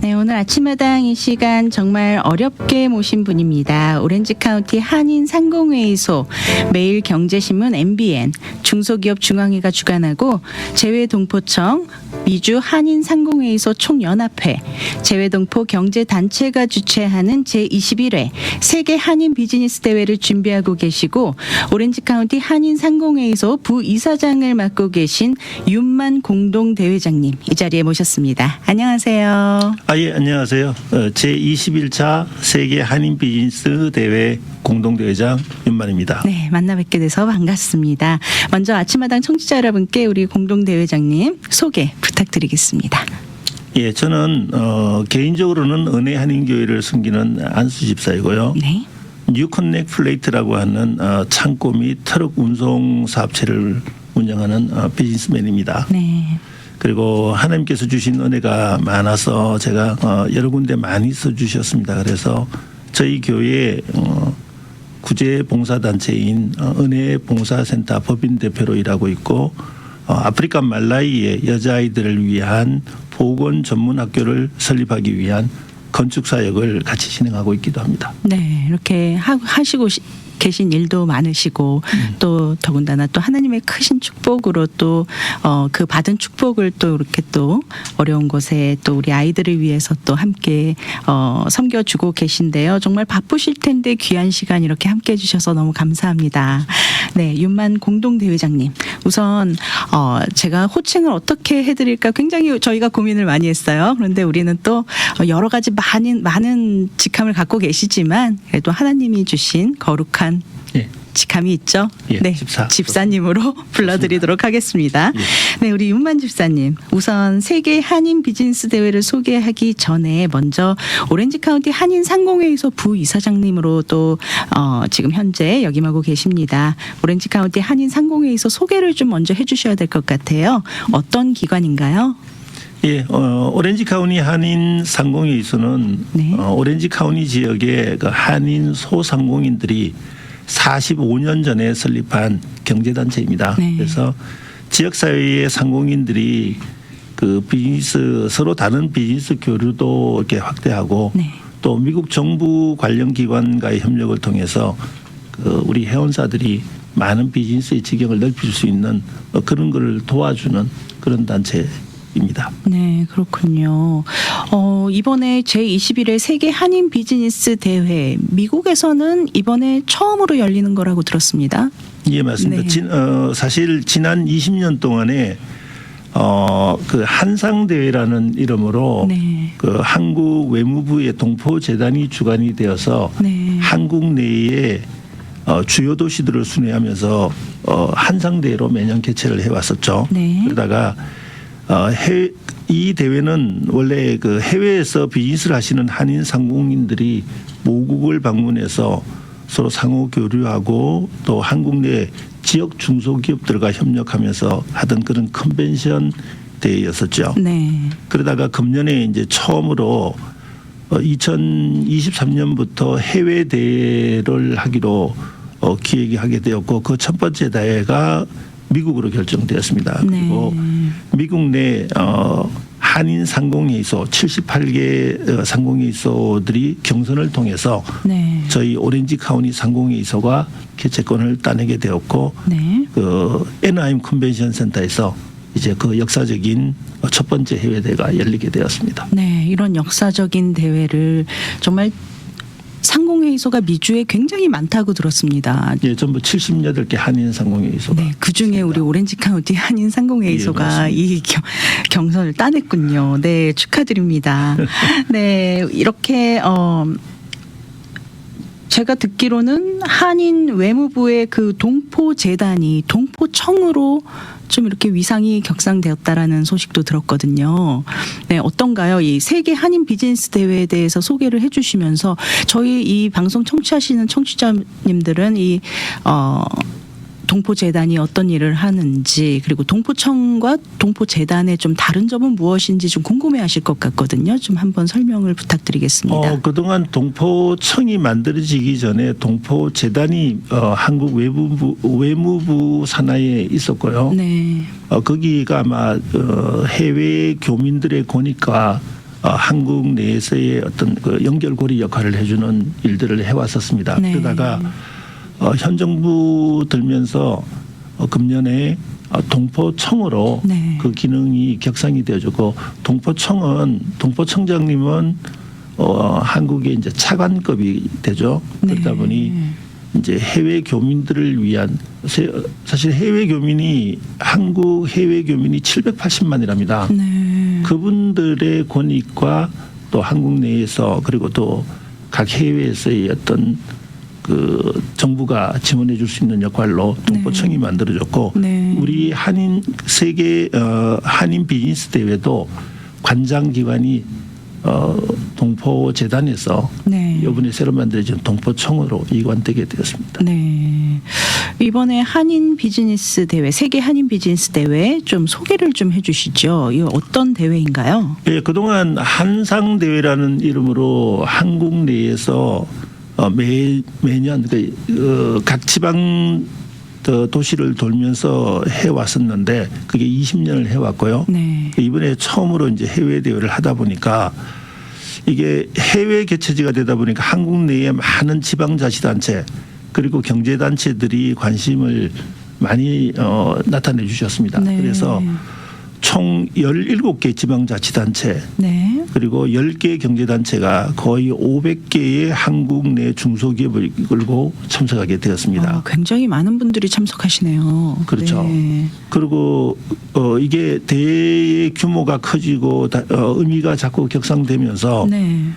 네, 오늘 아침마당 이 시간 정말 어렵게 모신 분입니다. 오렌지 카운티 한인 상공회의소, 매일경제신문 MBN, 중소기업 중앙회가 주관하고 재외동포청, 미주 한인 상공회의소 총연합회, 재외동포 경제단체가 주최하는 제21회 세계 한인 비즈니스 대회를 준비하고 계시고 오렌지 카운티 한인 상공회의소 부이사장을 맡고 계신 윤만 공동대회장님 이 자리에 모셨습니다. 안녕하세요. 예, 안녕하세요. 제21차 세계 한인 비즈니스 대회 공동대회장 윤만입니다. 네, 만나 뵙게 돼서 반갑습니다. 먼저 아침마당 청취자 여러분께 우리 공동대회장님 소개 부탁드리겠습니다. 예, 저는 개인적으로는 은혜 한인교회를 섬기는 안수 집사이고요. 네. 뉴컨넥 플레이트라고 하는 창고 및 트럭 운송 사업체를 운영하는 비즈니스맨입니다. 네. 그리고 하나님께서 주신 은혜가 많아서 제가 여러 군데 많이 써주셨습니다. 그래서 저희 교회 구제 봉사단체인 은혜 봉사센터 법인 대표로 일하고 있고 아프리카 말라위의 여자아이들을 위한 보건 전문 학교를 설립하기 위한 건축 사역을 같이 진행하고 있기도 합니다. 네, 이렇게 하시고 계신 일도 많으시고 또 더군다나 또 하나님의 크신 축복으로 또 그 받은 축복을 또 이렇게 또 어려운 곳에 또 우리 아이들을 위해서 또 함께 섬겨주고 계신데요. 정말 바쁘실 텐데 귀한 시간 이렇게 함께 해주셔서 너무 감사합니다. 네, 윤만 공동대회장님 우선 제가 호칭을 어떻게 해드릴까 굉장히 저희가 고민을 많이 했어요. 그런데 우리는 또 여러 가지 많은 직함을 갖고 계시지만 그래도 하나님이 주신 거룩한 예. 직함이 있죠. 예, 네, 집사님으로 불러드리도록 하겠습니다. 예. 네, 우리 윤만 집사님 우선 세계 한인 비즈니스 대회를 소개하기 전에 먼저 오렌지 카운티 한인 상공회의소 부이사장님으로 또 지금 현재 역임하고 계십니다. 오렌지 카운티 한인 상공회의소 소개를 좀 먼저 해주셔야 될 것 같아요. 어떤 기관인가요? 예, 오렌지 카운티 한인 상공회의소는 네. 오렌지 카운티 지역의 그 한인 소상공인들이 45년 전에 설립한 경제단체입니다. 네. 그래서 지역사회의 상공인들이 그 비즈니스 서로 다른 비즈니스 교류도 이렇게 확대하고 네. 또 미국 정부 관련 기관과의 협력을 통해서 그 우리 회원사들이 많은 비즈니스의 지경을 넓힐 수 있는 그런 걸 도와주는 그런 단체입니다. 네, 그렇군요. 이번에 제21회 세계 한인 비즈니스 대회 미국에서는 이번에 처음으로 열리는 거라고 들었습니다. 예, 맞습니다. 네. 사실 지난 20년 동안에 그 한상대회라는 이름으로 네. 그 한국 외무부의 동포재단이 주관이 되어서 네. 한국 내에 주요 도시들을 순회하면서 한상대회로 매년 개최를 해왔었죠. 네. 그러다가 이 대회는 원래 그 해외에서 비즈니스를 하시는 한인 상공인들이 모국을 방문해서 서로 상호 교류하고 또 한국 내 지역 중소기업들과 협력하면서 하던 그런 컨벤션 대회였었죠. 네. 그러다가 금년에 이제 처음으로 2023년부터 해외 대회를 하기로 기획이 하게 되었고 그 첫 번째 대회가 미국으로 결정되었습니다. 네. 그리고 미국 내 한인 상공회의소 78개 상공회의소들이 경선을 통해서 네. 저희 오렌지 카운티 상공회의소가 개최권을 따내게 되었고 네. 그 애나임 컨벤션 센터에서 이제 그 역사적인 첫 번째 해외 대회가 열리게 되었습니다. 네, 이런 역사적인 대회를 정말 상공회의소가 미주에 굉장히 많다고 들었습니다. 예, 전부 78개 한인 상공회의소가. 네, 그 중에 우리 오렌지 카운티 한인 상공회의소가 예, 이 경선을 따냈군요. 네, 축하드립니다. 네, 이렇게 제가 듣기로는 한인 외무부의 그 동포재단이 동포청으로 좀 이렇게 위상이 격상되었다라는 소식도 들었거든요. 네, 어떤가요? 이 세계 한인 비즈니스 대회에 대해서 소개를 해주시면서 저희 이 방송 청취하시는 청취자님들은 이 동포재단이 어떤 일을 하는지 그리고 동포청과 동포재단의 좀 다른 점은 무엇인지 좀 궁금해하실 것 같거든요. 좀 한번 설명을 부탁드리겠습니다. 그동안 동포청이 만들어지기 전에 동포재단이 한국 외무부 산하에 있었고요. 네. 거기가 아마 해외 교민들의 권익과 한국 내에서의 어떤 그 연결고리 역할을 해주는 일들을 해왔었습니다. 네. 그러다가 현 정부 들면서 금년에 동포청으로 네. 그 기능이 격상이 되어졌고 동포청장님은 한국의 이제 차관급이 되죠. 그러다 네. 보니 이제 해외 교민들을 위한 사실 해외 교민이 한국 해외 교민이 780만이랍니다. 네. 그분들의 권익과 또 한국 내에서 그리고 또 각 해외에서의 어떤 그 정부가 지원해 줄 수 있는 역할로 동포청이 만들어졌고 네. 우리 세계 한인 비즈니스 대회도 관장 기관이 동포재단에서 네. 이번에 새로 만들어진 동포청으로 이관되게 되었습니다. 네. 이번에 한인 비즈니스 대회, 세계 한인 비즈니스 대회 좀 소개를 좀 해주시죠. 이거 어떤 대회인가요? 예, 그동안 한상 대회라는 이름으로 한국 내에서 매년 각 지방 도시를 돌면서 해왔었는데 그게 20년을 해왔고요. 네. 이번에 처음으로 이제 해외 대회를 하다 보니까 이게 해외 개최지가 되다 보니까 한국 내에 많은 지방자치단체 그리고 경제단체들이 관심을 많이 나타내 주셨습니다. 네. 그래서 총 17개 지방자치단체 네. 그리고 10개 경제단체가 거의 500개의 한국 내 중소기업을 이끌고 참석하게 되었습니다. 굉장히 많은 분들이 참석하시네요. 그렇죠. 네. 그리고 이게 대회의 규모가 커지고 의미가 자꾸 격상되면서 네.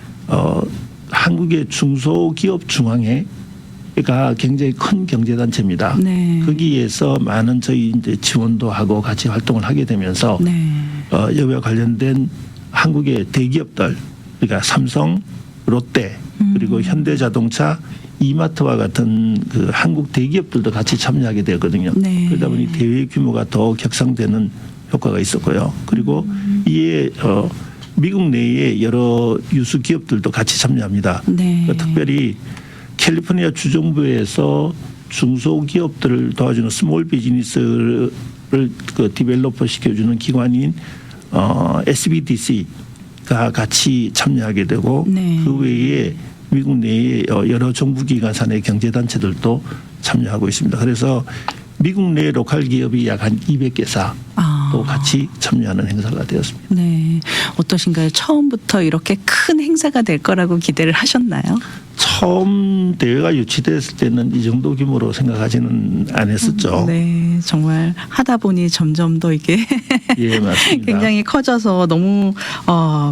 한국의 중소기업 중앙회가 굉장히 큰 경제단체입니다. 네. 거기에서 많은 저희 이제 지원도 하고 같이 활동을 하게 되면서 네. 여기와 관련된 한국의 대기업들 그러니까 삼성, 롯데 그리고 현대자동차, 이마트와 같은 그 한국 대기업들도 같이 참여하게 되었거든요. 네. 그러다 보니 대회 규모가 더 격상되는 효과가 있었고요. 그리고 이에 미국 내에 여러 유수 기업들도 같이 참여합니다. 네. 특별히 캘리포니아 주정부에서 중소기업들을 도와주는 스몰 비즈니스를 디벨로퍼 시켜주는 기관인 SBDC가 같이 참여하게 되고 네. 그 외에 미국 내에 여러 정부기관 산의 경제단체들도 참여하고 있습니다. 그래서 미국 내 로컬 기업이 약 한 200개사 또 같이 참여하는 행사가 되었습니다. 네. 어떠신가요? 처음부터 이렇게 큰 행사가 될 거라고 기대를 하셨나요? 처음 대회가 유치됐을 때는 이 정도 규모로 생각하지는 않았었죠. 네. 정말 하다 보니 점점 더 이게 예, 맞습니다. 굉장히 커져서 너무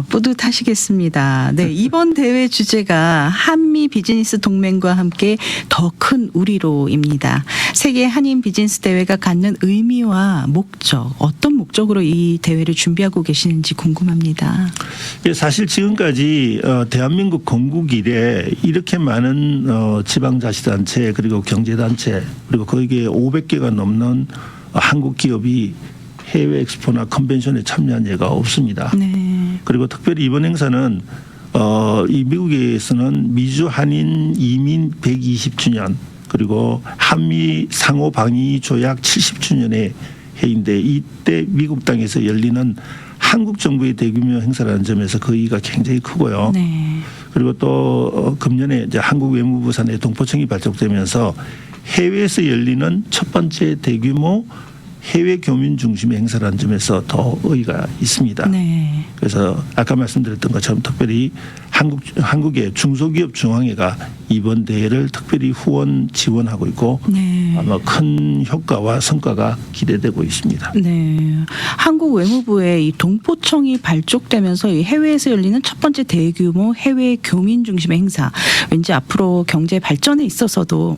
뿌듯하시겠습니다. 네, 이번 대회 주제가 한미 비즈니스 동맹과 함께 더 큰 우리로입니다. 세계 한인 비즈니스 대회가 갖는 의미와 목적, 어떤 목적으로 이 대회를 준비하고 계시는지 궁금합니다. 예, 사실 지금까지 대한민국 건국 이래 이렇게 많은 지방자치단체 그리고 경제단체 그리고 거기에 500개가 넘는 한국 기업이 해외 엑스포나 컨벤션에 참여한 예가 없습니다. 네. 그리고 특별히 이번 행사는 이 미국에서는 미주 한인 이민 120주년 그리고 한미 상호 방위 조약 70주년의 해인데 이때 미국 땅에서 열리는 한국 정부의 대규모 행사라는 점에서 그 의의가 굉장히 크고요. 네. 그리고 또 금년에 이제 한국 외무부 산하에 동포청이 발족되면서 해외에서 열리는 첫 번째 대규모 해외 교민 중심의 행사라는 점에서 더 의의가 있습니다. 네. 그래서 아까 말씀드렸던 것처럼 특별히 한국의 중소기업 중앙회가 이번 대회를 특별히 후원 지원하고 있고 네. 아마 큰 효과와 성과가 기대되고 있습니다. 네. 한국 외무부의 이 동포청이 발족되면서 이 해외에서 열리는 첫 번째 대규모 해외 교민 중심의 행사. 왠지 앞으로 경제 발전에 있어서도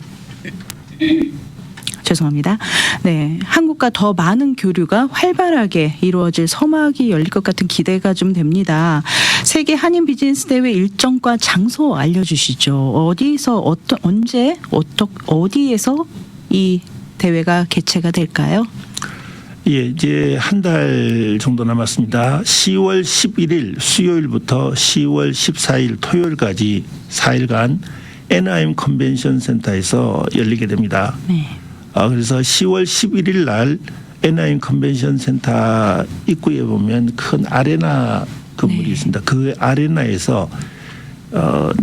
죄송합니다. 네, 한국과 더 많은 교류가 활발하게 이루어질 서막이 열릴 것 같은 기대가 좀 됩니다. 세계 한인 비즈니스 대회 일정과 장소 알려주시죠. 어디서 언제 어디에서 이 대회가 개최가 될까요? 예, 이제 한 달 정도 남았습니다. 10월 11일 수요일부터 10월 14일 토요일까지 4일간 NIM 컨벤션 센터에서 열리게 됩니다. 네. 그래서 10월 11일 날 NIM 컨벤션 센터 입구에 보면 큰 아레나 건물이 네. 있습니다. 그 아레나에서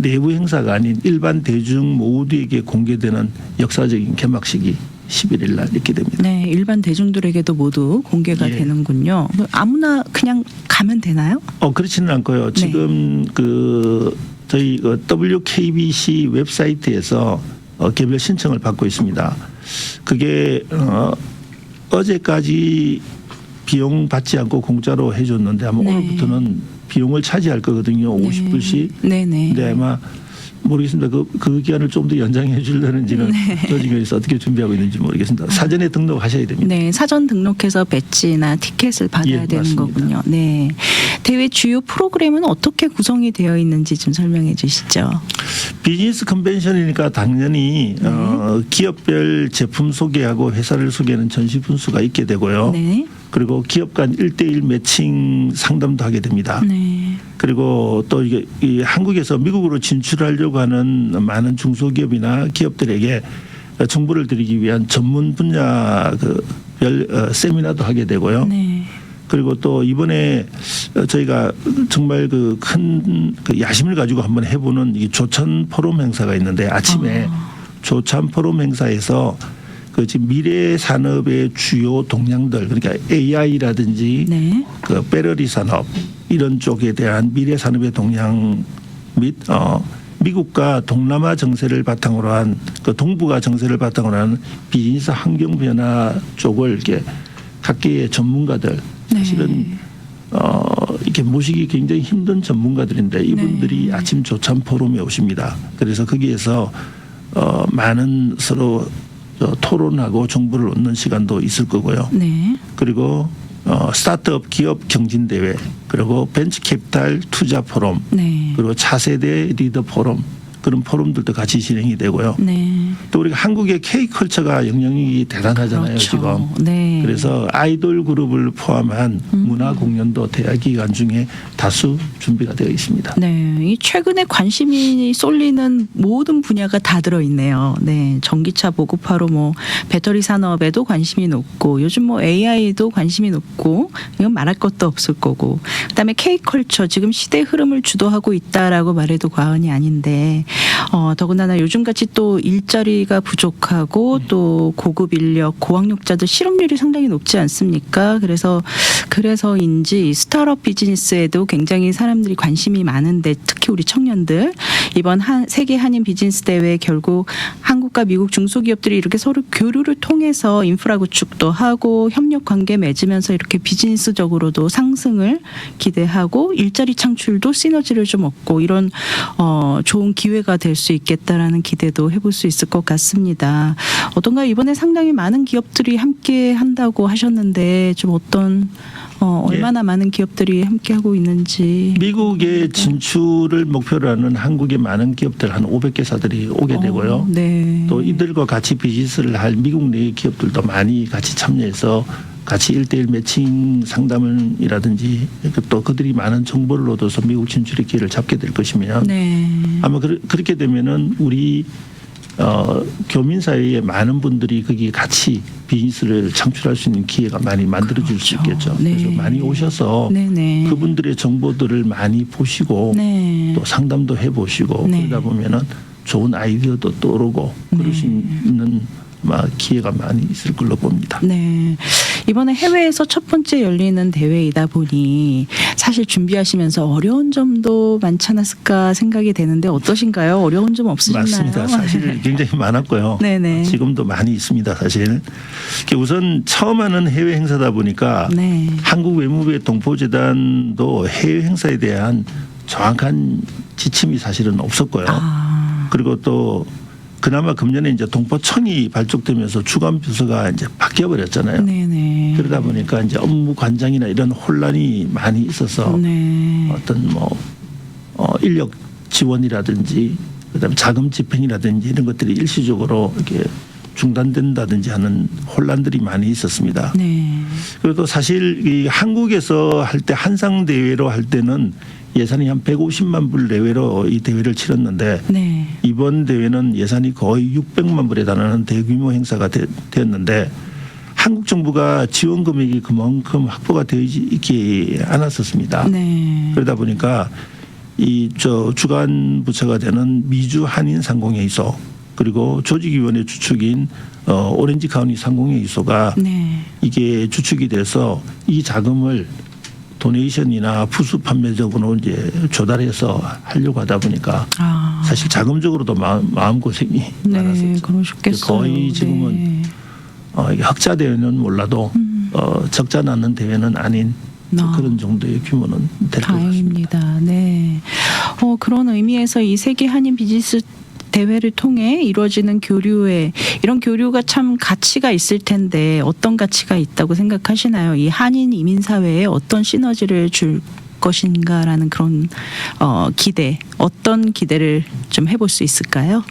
내부 행사가 아닌 일반 대중 모두에게 공개되는 역사적인 개막식이 11일 날 있게 됩니다. 네, 일반 대중들에게도 모두 공개가 예. 되는군요. 아무나 그냥 가면 되나요? 그렇지는 않고요. 네. 지금 저희 WKBC 웹사이트에서 개별 신청을 받고 있습니다. 그게 어제까지 비용 받지 않고 공짜로 해줬는데 아마 네. 오늘부터는 비용을 차지할 거거든요. 50불씩. 네네. 근데 아마 모르겠습니다. 그 기간을 좀 더 연장해 주려는지는 조직위에서 어떻게 준비하고 있는지 모르겠습니다. 사전에 등록하셔야 됩니다. 네, 사전 등록해서 배지나 티켓을 받아야 예, 되는 맞습니다. 거군요. 네. 대회 주요 프로그램은 어떻게 구성이 되어 있는지 좀 설명해 주시죠. 비즈니스 컨벤션이니까 당연히 기업별 제품 소개하고 회사를 소개하는 전시 분수가 있게 되고요. 네. 그리고 기업 간 1대1 매칭 상담도 하게 됩니다. 네. 그리고 또 이게 이 한국에서 미국으로 진출하려고 하는 많은 중소기업이나 기업들에게 정보를 드리기 위한 전문 분야 별 세미나도 하게 되고요. 네. 그리고 또 이번에 저희가 정말 큰 야심을 가지고 한번 해보는 이 조천 포럼 행사가 있는데 아침에 조천 포럼 행사에서 지금 미래 산업의 주요 동향들 그러니까 AI라든지 네. 배터리 산업 이런 쪽에 대한 미래 산업의 동향 및 미국과 동남아 정세를 바탕으로 한 동북아 정세를 바탕으로 한 비즈니스 환경 변화 쪽을 이렇게 각계의 전문가들 사실은 이렇게 모시기 굉장히 힘든 전문가들인데 이분들이 아침 조찬 포럼에 오십니다. 그래서 거기에서 많은 서로 토론하고 정보를 얻는 시간도 있을 거고요. 네. 그리고 스타트업 기업 경진 대회 그리고 벤처 캐피탈 투자 포럼 네. 그리고 차세대 리더 포럼 그런 포럼들도 같이 진행이 되고요. 네. 또 우리가 한국의 K컬처가 영향력이 대단하잖아요. 그렇죠. 지금. 네. 그래서 아이돌 그룹을 포함한 문화 공연도 대학 기간 중에 다수 준비가 되어 있습니다. 네, 이 최근에 관심이 쏠리는 모든 분야가 다 들어있네요. 네, 전기차 보급화로 뭐 배터리 산업에도 관심이 높고 요즘 뭐 AI도 관심이 높고 이건 말할 것도 없을 거고 그다음에 K컬처 지금 시대 흐름을 주도하고 있다라고 말해도 과언이 아닌데 더군다나 요즘같이 또 일자리가 부족하고 또 고급 인력 고학력자들 실업률이 상당히 높지 않습니까? 그래서인지 스타트업 비즈니스에도 굉장히 사람들이 관심이 많은데 특히 우리 청년들 이번 세계 한인 비즈니스 대회 결국 한국과 미국 중소기업들이 이렇게 서로 교류를 통해서 인프라 구축도 하고 협력 관계 맺으면서 이렇게 비즈니스적으로도 상승을 기대하고 일자리 창출도 시너지를 좀 얻고 이런 좋은 기회가 될 수 있겠다라는 기대도 해볼 수 있을 것 같습니다. 어떤가 이번에 상당히 많은 기업들이 함께 한다고 하셨는데 좀 얼마나 많은 기업들이 함께하고 있는지. 미국의 진출을 목표로 하는 한국의 많은 기업들 한 500개사들이 오게 되고요. 네. 또 이들과 같이 비즈니스를 할 미국 내 기업들도 많이 같이 참여해서 같이 1대1 매칭 상담이라든지 또 그들이 많은 정보를 얻어서 미국 진출의 기회를 잡게 될 것이면 네. 아마 그렇게 되면은 우리 교민 사회에 많은 분들이 거기 같이 비즈니스를 창출할 수 있는 기회가 많이 만들어질 수 그렇죠. 있겠죠. 네. 그래서 많이 오셔서 네네. 그분들의 정보들을 많이 보시고 네. 또 상담도 해보시고 네. 그러다 보면은 좋은 아이디어도 떠오르고 그럴 수 있는 기회가 많이 있을 걸로 봅니다. 네. 이번에 해외에서 첫 번째 열리는 대회이다 보니 사실 준비하시면서 어려운 점도 많지 않았을까 생각이 되는데 어떠신가요? 어려운 점 없으셨나요? 맞습니다. 사실 굉장히 많았고요. 네네. 지금도 많이 있습니다. 사실. 우선 처음 하는 해외 행사다 보니까 네. 한국 외무부의 동포재단도 해외 행사에 대한 정확한 지침이 사실은 없었고요. 그리고 또 그나마 금년에 이제 동포청이 발족되면서 주간 부서가 이제 바뀌어 버렸잖아요. 네네. 그러다 보니까 이제 업무 관장이나 이런 혼란이 많이 있어서 네. 어떤 인력 지원이라든지 그다음에 자금 집행이라든지 이런 것들이 일시적으로 이렇게 중단된다든지 하는 혼란들이 많이 있었습니다. 네. 그리고 또 사실 이 한국에서 할 때 한상 대회로 할 때는 예산이 한 150만 불 내외로 이 대회를 치렀는데 네. 이번 대회는 예산이 거의 600만 불에 달하는 대규모 행사가 되었는데 한국 정부가 지원 금액이 그만큼 확보가 되어 있지 않았었습니다. 네. 그러다 보니까 주관 부처가 되는 미주 한인 상공회의소 그리고 조직위원회 주축인 오렌지 카운티 상공회의소가 네. 이게 주축이 돼서 이 자금을 도네이션이나 푸수 판매적으로 이제 조달해서 하려고 하다 보니까 사실 자금적으로도 마음 고생이 네, 많았었죠. 그러셨겠어요. 거의 지금은 네. 이게 흑자 대회는 몰라도 적자 나는 대회는 아닌 그런 정도의 규모는 될 것 같습니다. 다행입니다. 네. 그런 의미에서 이 세계 한인 비즈니스 대회를 통해 이루어지는 이런 교류가 참 가치가 있을 텐데 어떤 가치가 있다고 생각하시나요? 이 한인 이민 사회에 어떤 시너지를 줄 것인가라는 그런 어떤 기대를 좀 해볼 수 있을까요?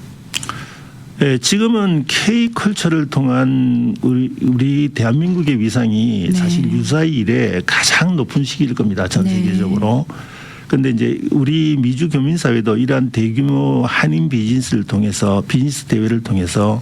네, 지금은 K컬처를 통한 우리 대한민국의 위상이 네. 사실 유사히 이래 가장 높은 시기일 겁니다. 전 네. 세계적으로. 그런데 이제 우리 미주 교민사회도 이러한 대규모 한인 비즈니스 대회를 통해서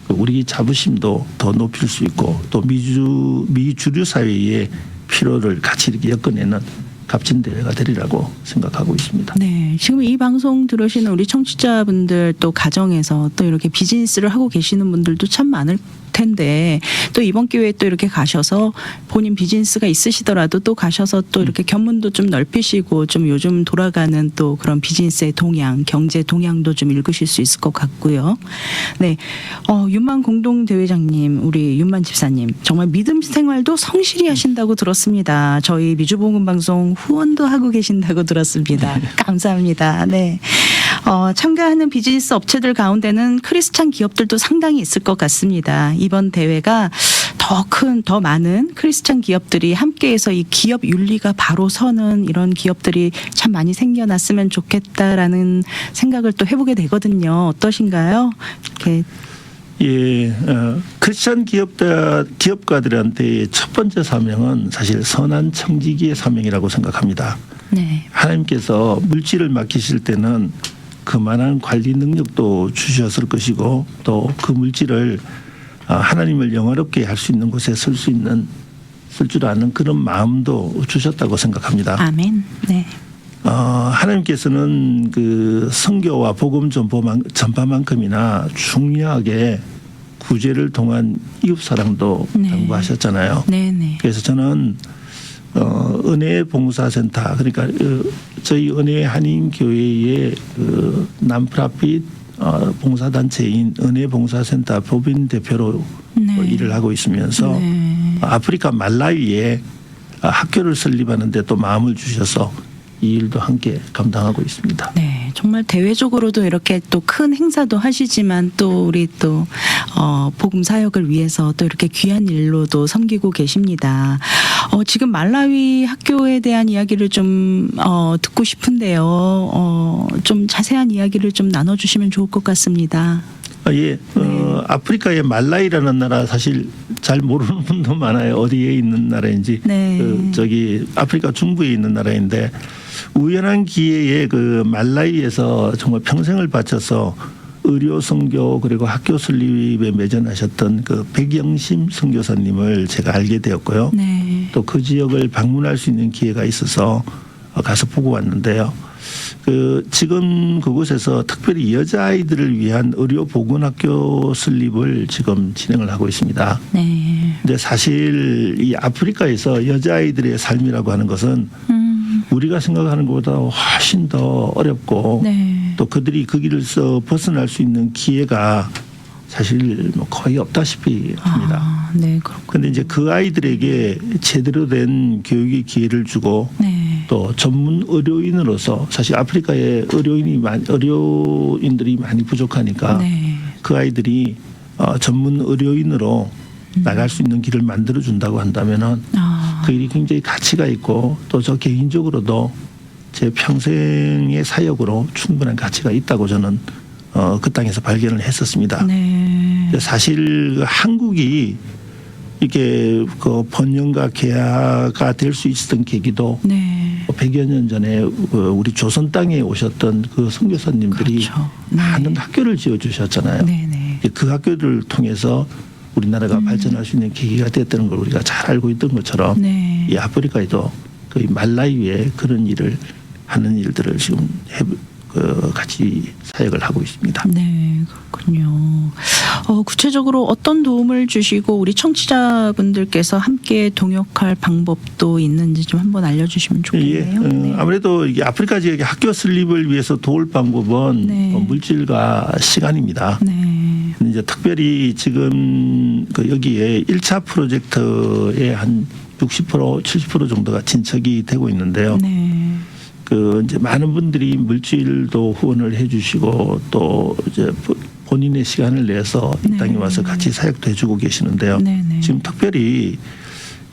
우리 자부심도 더 높일 수 있고 또 미주류 사회의 필요를 같이 이렇게 엮어내는 값진 대회가 되리라고 생각하고 있습니다. 네, 지금 이 방송 들으시는 우리 청취자분들 또 가정에서 또 이렇게 비즈니스를 하고 계시는 분들도 참 많을 텐데 또 이번 기회에 또 이렇게 가셔서 본인 비즈니스가 있으시더라도 또 가셔서 또 이렇게 견문도 좀 넓히시고 좀 요즘 돌아가는 또 그런 비즈니스의 동향, 경제 동향도 좀 읽으실 수 있을 것 같고요. 네, 윤만 공동대회장님, 우리 윤만 집사님 정말 믿음 생활도 성실히 하신다고 들었습니다. 저희 미주복음방송 후원도 하고 계신다고 들었습니다. 감사합니다. 네. 참가하는 비즈니스 업체들 가운데는 크리스찬 기업들도 상당히 있을 것 같습니다. 이번 대회가 더 많은 크리스찬 기업들이 함께해서 이 기업 윤리가 바로 서는 이런 기업들이 참 많이 생겨났으면 좋겠다라는 생각을 또 해보게 되거든요. 어떠신가요? 이렇게. 예, 크리스찬 기업가들한테 첫 번째 사명은 사실 선한 청지기의 사명이라고 생각합니다. 네. 하나님께서 물질을 맡기실 때는 그만한 관리 능력도 주셨을 것이고 또 그 물질을 하나님을 영화롭게 할 수 있는 곳에 쓸 줄 아는 그런 마음도 주셨다고 생각합니다. 아멘. 네. 하나님께서는 그 선교와 복음 전파만큼이나 중요하게 구제를 통한 이웃 사랑도 네. 당부하셨잖아요. 네네. 그래서 저는 은혜 봉사센터 그러니까 저희 은혜 한인 교회의 난프라핏 봉사단체인 은혜 봉사센터 법인 대표로 네. 일을 하고 있으면서 네. 아프리카 말라위에 학교를 설립하는데 또 마음을 주셔서 이 일도 함께 감당하고 있습니다. 네, 정말 대외적으로도 이렇게 또 큰 행사도 하시지만 또 우리 또 복음 사역을 위해서 또 이렇게 귀한 일로도 섬기고 계십니다. 지금 말라위 학교에 대한 이야기를 좀 듣고 싶은데요. 좀 자세한 이야기를 좀 나눠주시면 좋을 것 같습니다. 예, 아프리카의 말라위라는 나라 사실 잘 모르는 분도 많아요. 어디에 있는 나라인지. 네. 아프리카 중부에 있는 나라인데 우연한 기회에 그 말라위에서 정말 평생을 바쳐서 의료 선교 그리고 학교 설립에 매전하셨던 그 백영심 선교사님을 제가 알게 되었고요. 네. 또 그 지역을 방문할 수 있는 기회가 있어서 가서 보고 왔는데요. 지금 그곳에서 특별히 여자아이들을 위한 의료 보건학교 설립을 지금 진행을 하고 있습니다. 네. 근데 사실 이 아프리카에서 여자아이들의 삶이라고 하는 것은 우리가 생각하는 것보다 훨씬 더 어렵고 네. 또 그들이 그 길에서 벗어날 수 있는 기회가 사실 거의 없다시피 합니다. 네, 그렇군요. 그런데 이제 그 아이들에게 제대로 된 교육의 기회를 주고 네. 또 전문 의료인으로서 사실 아프리카에 의료인들이 많이 부족하니까 네. 그 아이들이 전문 의료인으로 나갈 수 있는 길을 만들어 준다고 한다면은 그 일이 굉장히 가치가 있고 또 저 개인적으로도 제 평생의 사역으로 충분한 가치가 있다고 저는 그 땅에서 발견을 했었습니다. 네. 사실 한국이 이게 그 번영과 개화가 될 수 있었던 계기도 네. 100여 년 전에 우리 조선 땅에 오셨던 그 선교사님들이 그렇죠. 네. 많은 학교를 지어 주셨잖아요. 네. 네. 그 학교를 통해서 우리나라가 발전할 수 있는 계기가 됐다는 걸 우리가 잘 알고 있던 것처럼 네. 이 아프리카에도 거의 말라위에 그런 일을 하는 일들을 지금 같이 사역을 하고 있습니다. 네, 그렇군요. 구체적으로 어떤 도움을 주시고 우리 청취자분들께서 함께 동역할 방법도 있는지 좀 한번 알려주시면 좋겠네요. 네. 아무래도 이게 아프리카 지역의 학교 설립을 위해서 도울 방법은 네. 물질과 시간입니다. 네. 근데 이제 특별히 지금 여기에 1차 프로젝트의 한 60% 70% 정도가 진척이 되고 있는데요. 네. 이제 많은 분들이 물질도 후원을 해주시고 또 이제 본인의 시간을 내서 이 땅에 와서 같이 사역도 해주고 계시는데요. 네. 네. 지금 특별히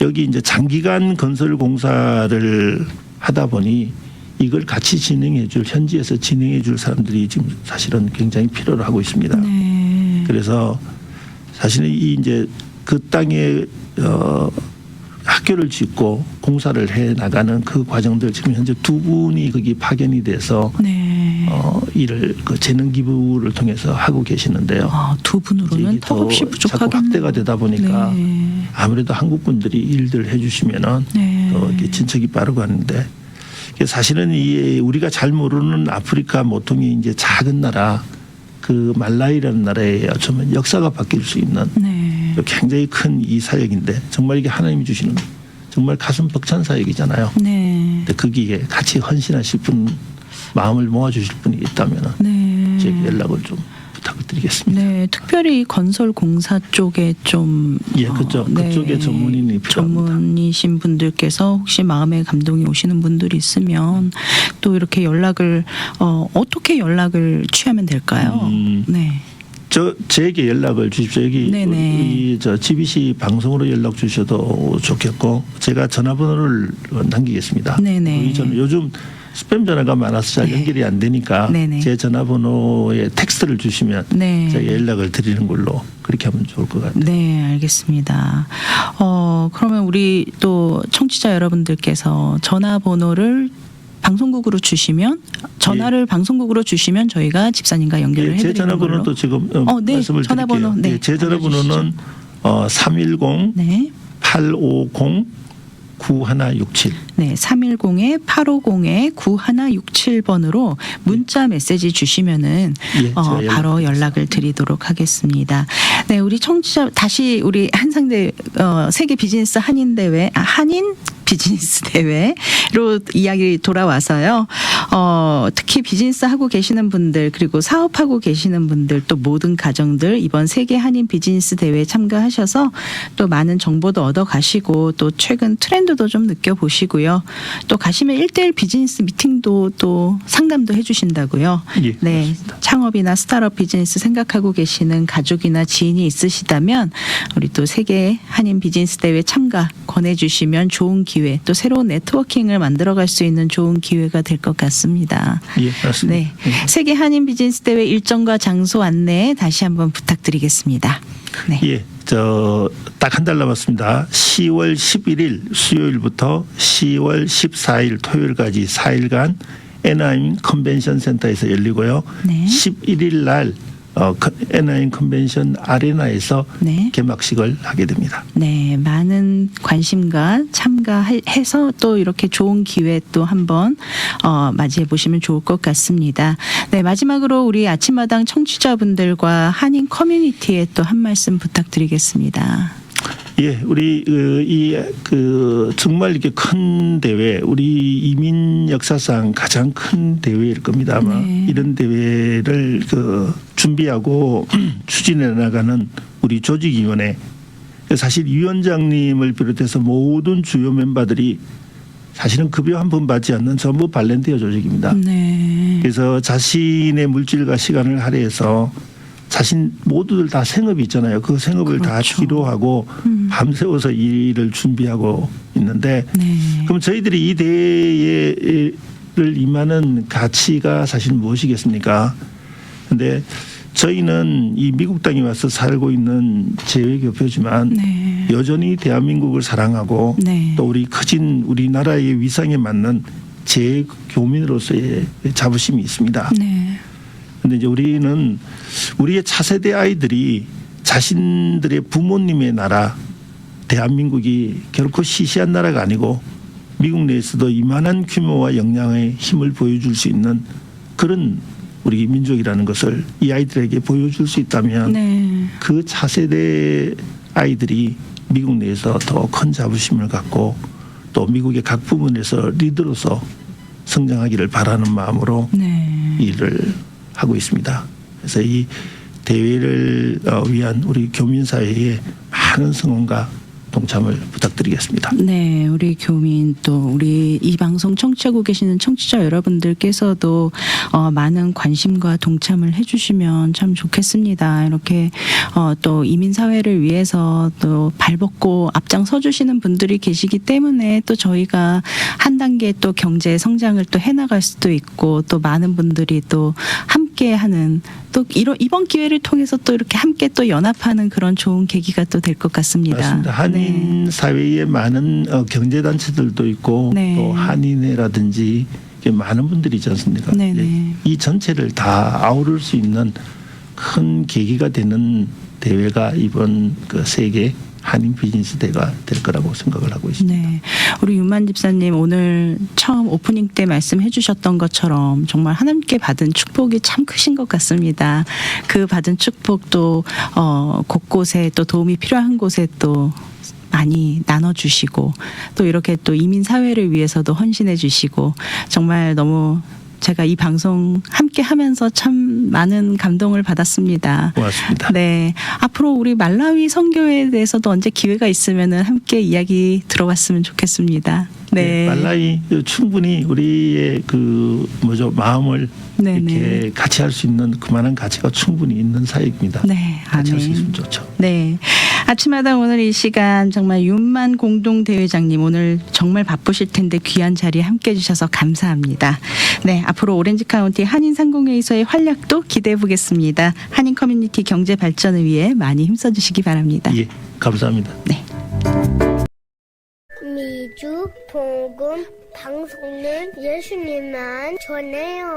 여기 이제 장기간 건설 공사를 하다 보니 이걸 같이 진행해줄 현지에서 진행해줄 사람들이 지금 사실은 굉장히 필요로 하고 있습니다. 네. 그래서 사실은 이 이제 그 땅에 학교를 짓고 공사를 해 나가는 그 과정들 지금 현재 2분이 거기 파견이 돼서 네. 일을 재능 기부를 통해서 하고 계시는데요. 두 분으로는 턱없이 자꾸 부족하겠네요. 확대가 되다 보니까 네. 아무래도 한국 분들이 일들 해주시면은 네. 또 이렇게 진척이 빠르고 하는데 사실은 이 우리가 잘 모르는 아프리카 모퉁이 이제 작은 나라 그 말라위라는 나라에 어쩌면 역사가 바뀔 수 있는 네. 굉장히 큰 이 사역인데 정말 이게 하나님이 주시는 정말 가슴 벅찬 사역이잖아요. 네. 근데 거기에 같이 헌신하실 분 마음을 모아주실 분이 있다면 네. 제게 연락을 좀 부탁을 드리겠습니다. 네, 특별히 건설 공사 쪽에 좀 그쪽에 전문인이 필요합니다. 전문이신 분들께서 혹시 마음에 감동이 오시는 분들이 있으면 또 이렇게 연락을 어떻게 연락을 취하면 될까요? 네. 제게 연락을 주십시오. 여기 우리 GBC 방송으로 연락 주셔도 좋겠고 제가 전화번호를 남기겠습니다. 네네. 요즘 스팸 전화가 많아서 잘 연결이 안 되니까 네네. 제 전화번호에 텍스트를 주시면 네. 제가 연락을 드리는 걸로 그렇게 하면 좋을 것 같아요. 네, 알겠습니다. 그러면 우리 또 청취자 여러분들께서 전화번호를 방송국으로 주시면 방송국으로 주시면 저희가 집사님과 연결을 해드리는 제 전화번호는 또 지금 네, 말씀을 전화번호, 드릴게요. 네, 제 전화번호는 310 네. 850 9167. 네, 310-850-9167번으로 문자 메시지 주시면은 바로 연락을 드리도록 하겠습니다. 네, 우리 청취자 다시 우리 한상대 세계 비즈니스 한인 비즈니스 대회로 이야기 돌아와서요. 특히 비즈니스 하고 계시는 분들 그리고 사업하고 계시는 분들 또 모든 가정들 이번 세계 한인 비즈니스 대회에 참가하셔서 또 많은 정보도 얻어 가시고 또 최근 트렌드도 좀 느껴보시고요. 또 가시면 1:1 비즈니스 미팅도 또 상담도 해주신다고요. 예, 네, 그렇습니다. 창업이나 스타트업 비즈니스 생각하고 계시는 가족이나 지인이 있으시다면 우리 또 세계 한인 비즈니스 대회 참가 권해주시면 좋은 기회 또 새로운 네트워킹을 만들어갈 수 있는 좋은 기회가 될 것 같습니다. 예, 맞습니다. 네, 세계 한인 비즈니스 대회 일정과 장소 안내 다시 한번 부탁드리겠습니다. 네. 예, 딱 한 달 남았습니다. 10월 11일 수요일부터 10월 14일 토요일까지 4일간 애나임 컨벤션 센터에서 열리고요. 네. 11일 날 애나임 컨벤션 아레나에서 네. 개막식을 하게 됩니다. 네, 많은 관심과 참가해서 또 이렇게 좋은 기회 또 한번 맞이해 보시면 좋을 것 같습니다. 네, 마지막으로 우리 아침마당 청취자분들과 한인 커뮤니티에 또 한 말씀 부탁드리겠습니다. 예, 우리 정말 이렇게 큰 대회, 우리 이민 역사상 가장 큰 대회일 겁니다. 아마 네. 이런 대회를 준비하고 추진해 나가는 우리 조직위원회, 사실 위원장님을 비롯해서 모든 주요 멤버들이 사실은 급여 한 푼 받지 않는 전부 발렌티어 조직입니다. 네. 그래서 자신의 물질과 시간을 할애해서 자신 모두들 다 생업이 있잖아요. 그 생업을 다 그렇죠. 뒤로하고 밤새워서 일을 준비하고 있는데 네. 그럼 저희들이 이 대회를 임하는 가치가 사실 무엇이겠습니까? 그런데 저희는 이 미국 땅에 와서 살고 있는 재외교표지만 네. 여전히 대한민국을 사랑하고 네. 또 우리 커진 우리나라의 위상에 맞는 재교민으로서의 자부심이 있습니다. 네. 근데 이제 우리는 우리의 차세대 아이들이 자신들의 부모님의 나라 대한민국이 결코 시시한 나라가 아니고 미국 내에서도 이만한 규모와 역량의 힘을 보여줄 수 있는 그런 우리 민족이라는 것을 이 아이들에게 보여줄 수 있다면 네. 그 차세대 아이들이 미국 내에서 더 큰 자부심을 갖고 또 미국의 각 부문에서 리더로서 성장하기를 바라는 마음으로 네. 일을 하고 있습니다. 그래서 이 대회를 위한 우리 교민사회의 많은 성원과 동참을 부탁드리겠습니다. 네, 우리 교민 또 우리 이 방송 청취하고 계시는 청취자 여러분들께서도 많은 관심과 동참을 해주시면 참 좋겠습니다. 이렇게 또 이민 사회를 위해서 또 발벗고 앞장서 주시는 분들이 계시기 때문에 또 저희가 한 단계 또 경제 성장을 또 해나갈 수도 있고 또 많은 분들이 또 함께하는 또 이번 기회를 통해서 또 이렇게 함께 또 연합하는 그런 좋은 계기가 또 될 것 같습니다. 맞습니다. 한인 네. 사회에 많은 경제 단체들도 있고 네. 또 한인회라든지 많은 분들이 있지 않습니까? 네네. 이 전체를 다 아우를 수 있는 큰 계기가 되는 대회가 이번 그 세계 한인 비즈니스 대회가 될 거라고 생각을 하고 있습니다. 네, 우리 윤만 집사님 오늘 처음 오프닝 때 말씀해 주셨던 것처럼 정말 하나님께 받은 축복이 참 크신 것 같습니다. 그 받은 축복도 곳곳에 또 도움이 필요한 곳에 또 많이 나눠주시고 또 이렇게 또 이민 사회를 위해서도 헌신해 주시고 정말 너무 제가 이 방송 함께 하면서 참 많은 감동을 받았습니다. 고맙습니다. 네. 앞으로 우리 말라위 선교에 대해서도 언제 기회가 있으면은 함께 이야기 들어봤으면 좋겠습니다. 네. 말라이 충분히 우리의 그 마음을 네네. 이렇게 같이 할 수 있는 그만한 가치가 충분히 있는 사역입니다. 네. 같이 할 수 아멘. 있으면 좋죠. 네. 아침마다 오늘 이 시간 정말 윤만 공동대회장님 오늘 정말 바쁘실 텐데 귀한 자리에 함께 해주셔서 감사합니다. 네. 앞으로 오렌지 카운티 한인 상공회의소의 활약도 기대해 보겠습니다. 한인 커뮤니티 경제 발전을 위해 많이 힘써 주시기 바랍니다. 예, 감사합니다. 네. 미주 복음 방송은 예수님만 전해요.